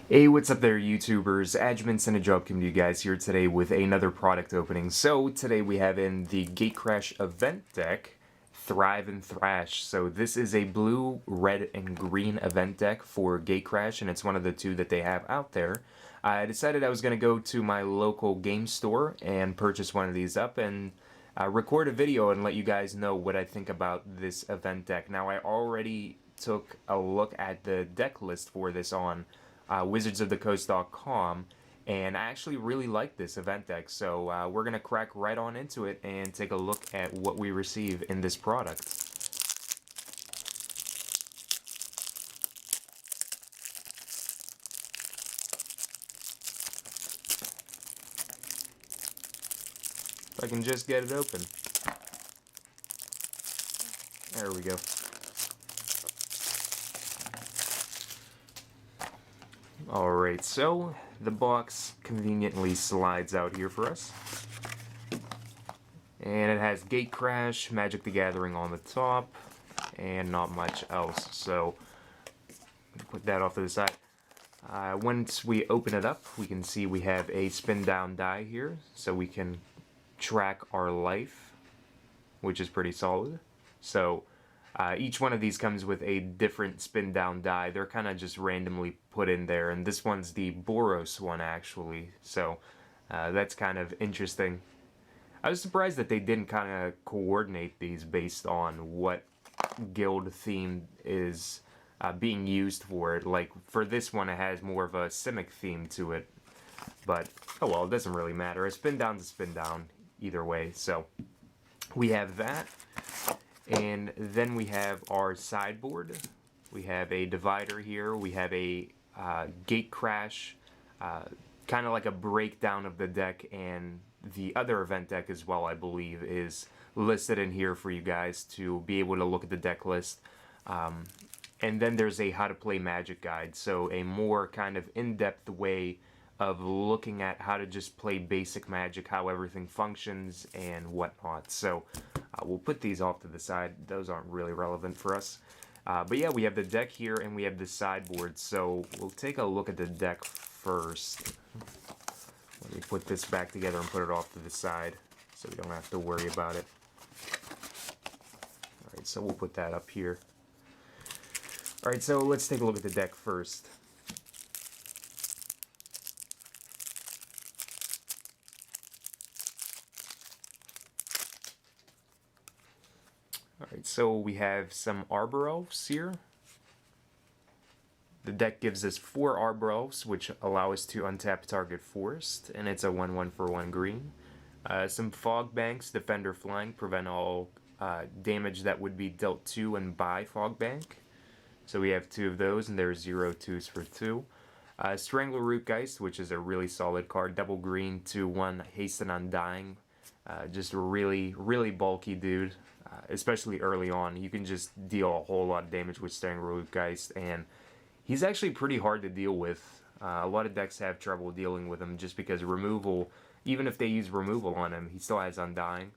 Hey, what's up there, YouTubers? Adjman sent a job coming to you guys here today with another product opening. So today we have in the Gatecrash event deck, Thrive and Thrash. So this is a blue, red, and green event deck for Gatecrash, and it's one of the two that they have out there. I decided I was going to go to my local game store and purchase one of these up and record a video and let you guys know what I think about this event deck. Now, I already took a look at the deck list for this on wizardsofthecoast.com, and I actually really like this event deck, so we're going to crack right on into it and take a look at what we receive in this product. If I can just get it open. There we go. Alright, so the box conveniently slides out here for us. And it has Gatecrash, Magic the Gathering on the top, and not much else. So, put that off to the side. Once we open it up, we can see we have a spin down die here, so we can track our life, which is pretty solid. So, each one of these comes with a different spin down die. They're kind of just randomly put in there, and this one's the Boros one actually, so that's kind of interesting. I was surprised that they didn't kind of coordinate these based on what guild theme is being used for it. Like for this one, it has more of a Simic theme to it, but oh well, it doesn't really matter. A spin down's a spin down either way. So we have that. And then we have our sideboard. We have a divider here. We have a Gatecrash, kind of like a breakdown of the deck, and the other event deck as well, I believe, is listed in here for you guys to be able to look at the deck list. And then there's a how to play Magic guide, so a more kind of in-depth way of looking at how to just play basic Magic, how everything functions and whatnot. So we'll put these off to the side. Those aren't really relevant for us. But yeah, we have the deck here and we have the sideboard. So we'll take a look at the deck first. Let me put this back together and put it off to the side so we don't have to worry about it. Alright, so we'll put that up here. Alright, so let's take a look at the deck first. Alright, so we have some Arbor Elves here. The deck gives us 4 Arbor Elves, which allow us to untap target forest, and it's a 1/1 for 1 green. Some Fog Banks, Defender Flying, prevent all damage that would be dealt to and by Fog Bank. So we have 2 of those, and there's 0/2s for 2. Strangleroot Geist, which is a really solid card, double green, 2/1, hasten undying. Just a really, really bulky dude, especially early on. You can just deal a whole lot of damage with Strangleroot Geist, and he's actually pretty hard to deal with. A lot of decks have trouble dealing with him just because removal, even if they use removal on him, he still has Undying.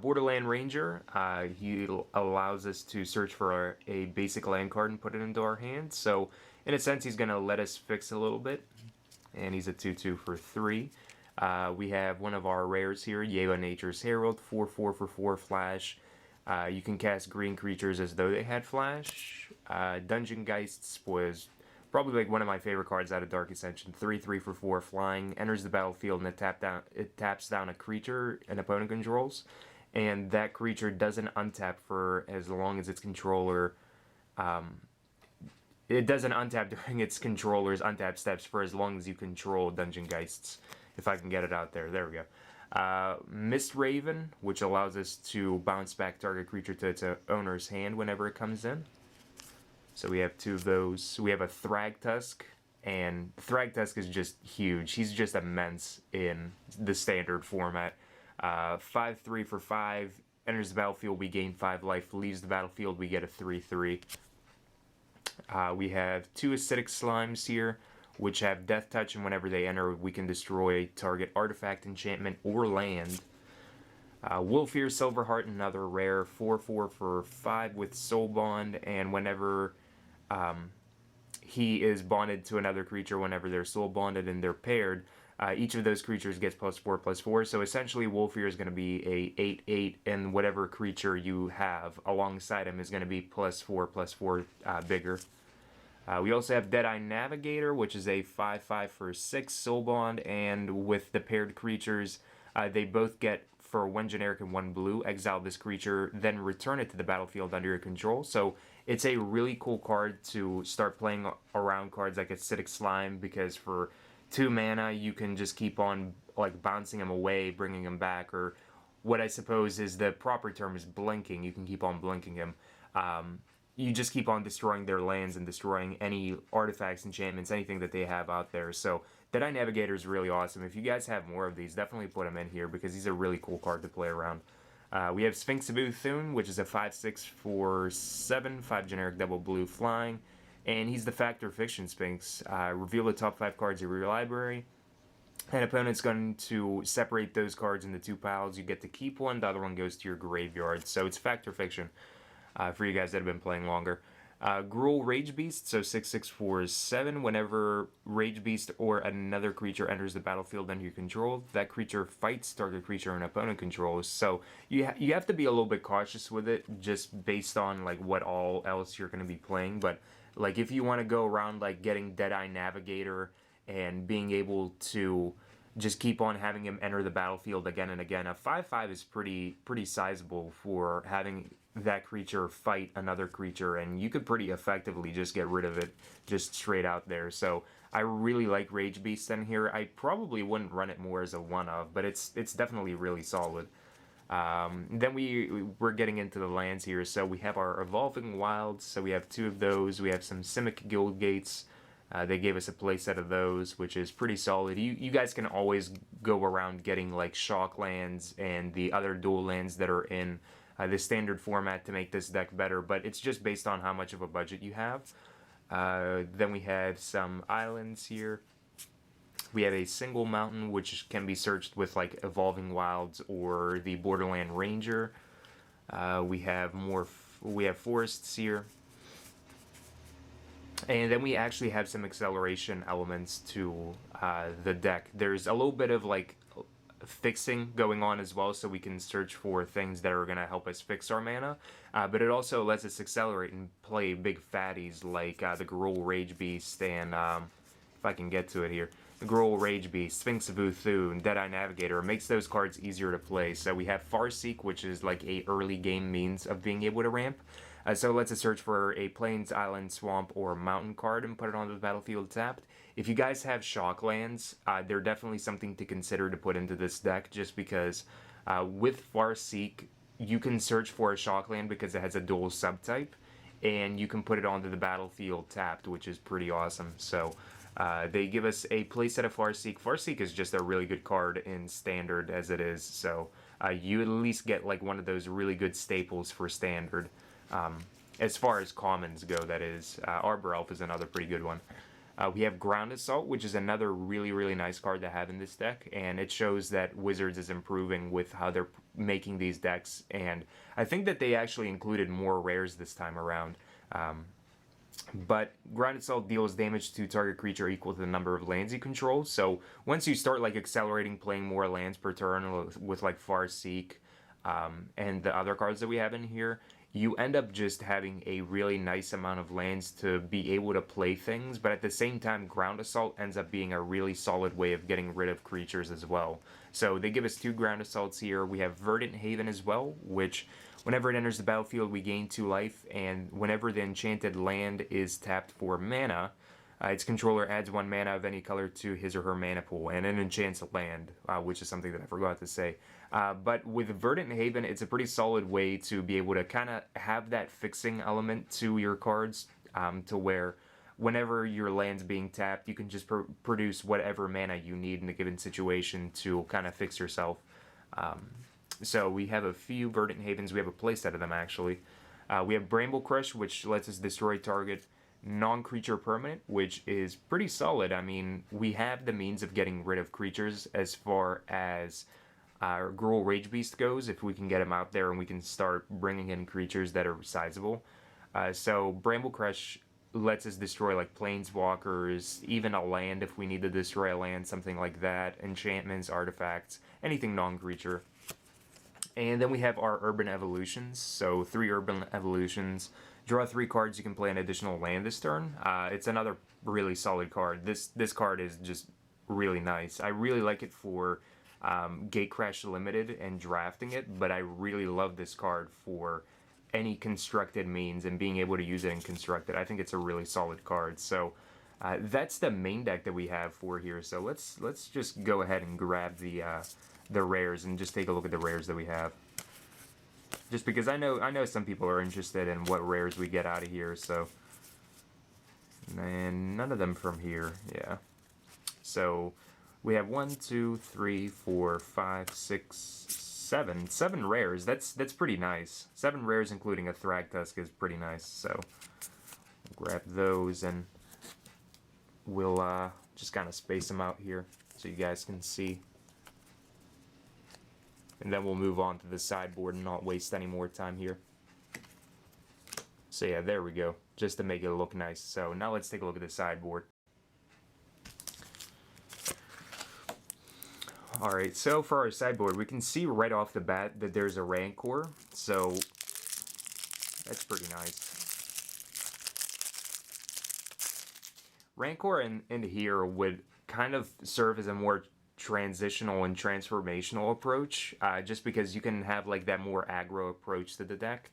Borderland Ranger, he allows us to search for a basic land card and put it into our hand. So, in a sense, he's going to let us fix a little bit. And he's a 2/2 for 3. We have one of our rares here, Yeva Nature's Herald, 4/4 for 4 flash. You can cast green creatures as though they had flash. Dungeon Geists was probably like one of my favorite cards out of Dark Ascension. 3/3 for 4 flying, enters the battlefield, and it taps down a creature an opponent controls, and that creature doesn't untap for as long as its controller. It doesn't untap during its controller's untap steps for as long as you control Dungeon Geists. If I can get it out there. There we go. Mist Raven, which allows us to bounce back target creature to its owner's hand whenever it comes in. So we have 2 of those. We have a Thragtusk, and Thragtusk is just huge. He's just immense in the standard format. 5/3 for 5, enters the battlefield, we gain 5 life, leaves the battlefield, we get a 3/3. We have 2 Acidic Slimes here, which have Death Touch, and whenever they enter, we can destroy target artifact, enchantment, or land. Wolfir Silverheart, another rare, 4/4 for 5 with Soul Bond, and whenever he is bonded to another creature whenever they're soul bonded and they're paired, each of those creatures gets +4/+4. So essentially, Wolfir is going to be a 8/8, and whatever creature you have alongside him is going to be +4/+4 bigger. We also have Deadeye Navigator, which is a 5/5 for 6 soul bond, and with the paired creatures, they both get, for 1 generic and 1 blue, exile this creature, then return it to the battlefield under your control. So it's a really cool card to start playing around cards like Acidic Slime, because for 2 mana you can just keep on like bouncing them away, bringing them back, or what I suppose is the proper term is blinking. You can keep on blinking him. You just keep on destroying their lands and destroying any artifacts, enchantments, anything that they have out there. So Deadeye Navigator is really awesome. If you guys have more of these, definitely put them in here because he's a really cool card to play around. We have Sphinx of Uthuun, which is a 5/6 for 7, 5 generic double blue flying. And he's the Fact or Fiction Sphinx. Reveal the top 5 cards of your library. An opponent's going to separate those cards into 2 piles. You get to keep one, the other one goes to your graveyard. So it's Fact or Fiction. For you guys that have been playing longer. Gruul Ragebeast, so 6/6 for 7. Whenever Ragebeast or another creature enters the battlefield under your control, that creature fights target creature an opponent controls. So you have to be a little bit cautious with it, just based on like what all else you're going to be playing. But like if you want to go around like getting Deadeye Navigator and being able to just keep on having him enter the battlefield again and again, a 5/5 is pretty sizable for having that creature fight another creature, and you could pretty effectively just get rid of it just straight out there. So I really like Ragebeast in here. I probably wouldn't run it more as a one-of, but it's definitely really solid. Then we're getting into the lands here. So we have our Evolving Wilds, so we have 2 of those. We have some Simic Guildgates. They gave us a playset of those, which is pretty solid. You guys can always go around getting like shock lands and the other dual lands that are in the standard format to make this deck better, but it's just based on how much of a budget you have. Then we have some islands here. We have a single mountain, which can be searched with like Evolving Wilds or the Borderland Ranger. We have forests here. And then we actually have some acceleration elements to the deck. There's a little bit of like fixing going on as well, so we can search for things that are going to help us fix our mana, but it also lets us accelerate and play big fatties like the Gruul Ragebeast and if I can get to it here, the Gruul Ragebeast, Sphinx of Uthuun, Deadeye Navigator. It makes those cards easier to play. So we have Farseek, which is like a early game means of being able to ramp. So it lets us search for a Plains, Island, Swamp, or Mountain card and put it onto the battlefield tapped. If you guys have shock lands, they're definitely something to consider to put into this deck, just because with Farseek, you can search for a shock land because it has a dual subtype, and you can put it onto the battlefield tapped, which is pretty awesome. So they give us a playset of Farseek. Farseek is just a really good card in Standard as it is, so you at least get like one of those really good staples for Standard. As far as commons go, that is. Arbor Elf is another pretty good one. We have Ground Assault, which is another really nice card to have in this deck, and it shows that Wizards is improving with how they're making these decks, and I think that they actually included more rares this time around. But Ground Assault deals damage to target creature equal to the number of lands you control, so once you start like accelerating playing more lands per turn with like Farseek and the other cards that we have in here, you end up just having a really nice amount of lands to be able to play things, but at the same time, Ground Assault ends up being a really solid way of getting rid of creatures as well. So they give us 2 Ground Assaults here. We have Verdant Haven as well, which whenever it enters the battlefield, we gain 2 life, and whenever the enchanted land is tapped for mana, its controller adds 1 mana of any color to his or her mana pool, and it enchants a land, which is something that I forgot to say. But with Verdant Haven, it's a pretty solid way to be able to kind of have that fixing element to your cards, to where whenever your land's being tapped, you can just produce whatever mana you need in a given situation to kind of fix yourself. So we have a few Verdant Havens. We have a playset of them, actually. We have Bramblecrush, which lets us destroy target non-creature permanent, which is pretty solid. I mean, we have the means of getting rid of creatures as far as Gruul Ragebeast goes, if we can get him out there and we can start bringing in creatures that are sizable. So Bramblecrush lets us destroy like planeswalkers, even a land if we need to destroy a land, something like that, enchantments, artifacts, anything non-creature. And then we have our Urban Evolutions, so 3 Urban Evolutions. Draw 3 cards, you can play an additional land this turn. It's another really solid card. This card is just really nice. I really like it for Gatecrash Limited and drafting it, but I really love this card for any constructed means and being able to use it in constructed. I think it's a really solid card. So that's the main deck that we have for here. So let's just go ahead and grab the rares and just take a look at the rares that we have. Just because I know some people are interested in what rares we get out of here. So, and none of them from here. Yeah. So we have 1, 2, 3, 4, 5, 6, 7 rares. That's pretty nice. 7 rares, including a Thragtusk, is pretty nice. So grab those and we'll just kind of space them out here so you guys can see. And then we'll move on to the sideboard and not waste any more time here. So yeah, there we go. Just to make it look nice. So now let's take a look at the sideboard. Alright, so for our sideboard, we can see right off the bat that there's a Rancor. So that's pretty nice. Rancor in here would kind of serve as a more transitional and transformational approach, just because you can have like that more aggro approach to the deck.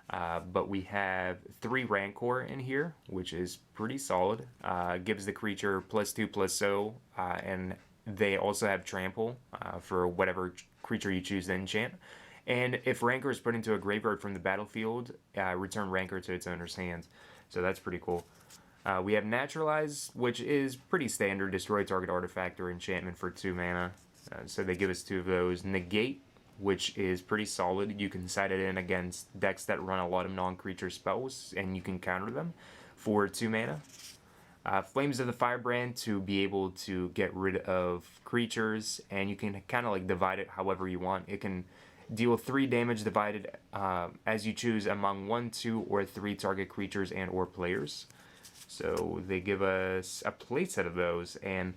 But we have 3 Rancor in here, which is pretty solid. Gives the creature +2/+0, and they also have trample for whatever creature you choose to enchant. And if Rancor is put into a graveyard from the battlefield, return Rancor to its owner's hand. So that's pretty cool. We have Naturalize, which is pretty standard. Destroy target artifact or enchantment for 2 mana. So they give us 2 of those. Negate, which is pretty solid. You can side it in against decks that run a lot of non-creature spells, and you can counter them for 2 mana. Flames of the Firebrand to be able to get rid of creatures, and you can kind of like divide it however you want. It can deal 3 damage divided as you choose among 1, 2, or 3 target creatures and or players. So they give us a playset of those, and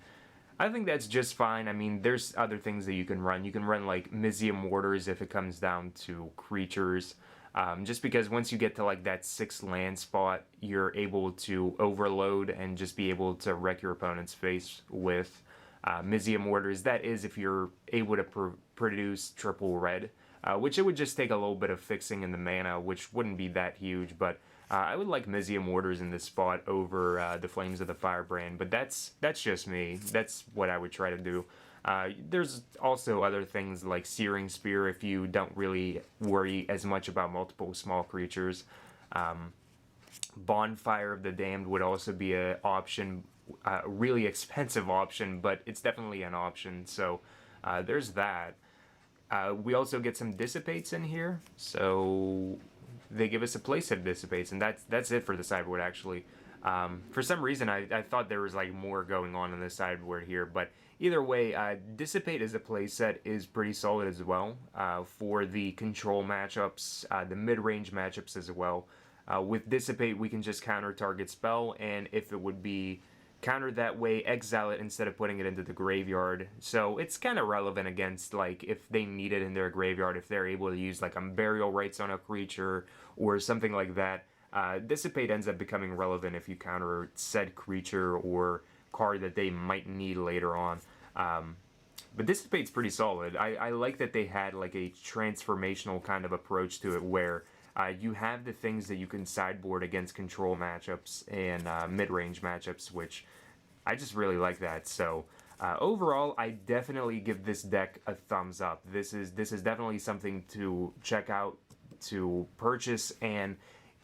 I think that's just fine. I mean, there's other things that you can run. You can run like Mizzium Mortars if it comes down to creatures. Just because once you get to like that 6 land spot, you're able to overload and just be able to wreck your opponent's face with Mizzium Mortars. That is if you're able to produce triple red, which it would just take a little bit of fixing in the mana, which wouldn't be that huge, but I would like Mizzium Mortars in this spot over the Flames of the Firebrand, but that's just me. That's what I would try to do. There's also other things like Searing Spear if you don't really worry as much about multiple small creatures. Bonfire of the Damned would also be an option, a really expensive option, but it's definitely an option, so there's that. We also get some Dissipates in here, so they give us a playset of Dissipates, and that's it for the sideboard actually. For some reason I thought there was like more going on the sideboard here, but either way, Dissipate as a playset is pretty solid as well for the control matchups, the mid-range matchups as well. With Dissipate, we can just counter target spell, and if it would be countered that way, exile it instead of putting it into the graveyard. So it's kind of relevant against like if they need it in their graveyard, if they're able to use like Burial Rites on a creature or something like that. Dissipate ends up becoming relevant if you counter said creature or card that they might need later on. But Dissipate's pretty solid. I like that they had like a transformational kind of approach to it where you have the things that you can sideboard against control matchups and mid-range matchups, which I just really like that. So overall, I definitely give this deck a thumbs up. This is definitely something to check out, to purchase, and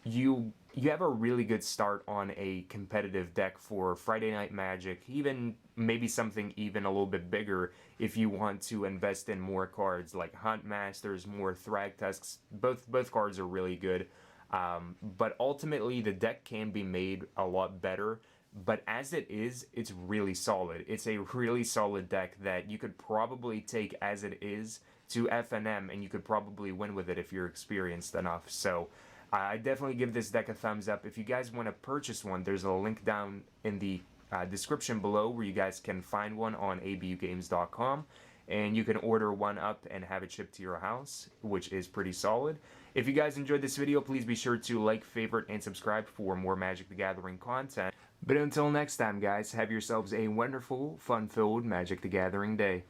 you have a really good start on a competitive deck for Friday Night Magic, even maybe something even a little bit bigger if you want to invest in more cards like Hunt Masters, more Thragtusks. Both cards are really good, but ultimately the deck can be made a lot better. But as it is, it's really solid. It's a really solid deck that you could probably take as it is to FNM, and you could probably win with it if you're experienced enough. So I definitely give this deck a thumbs up. If you guys want to purchase one, there's a link down in the description below where you guys can find one on abugames.com, and you can order one up and have it shipped to your house, which is pretty solid. If you guys enjoyed this video, please be sure to like, favorite, and subscribe for more Magic the Gathering content. But until next time, guys, have yourselves a wonderful, fun-filled Magic the Gathering day.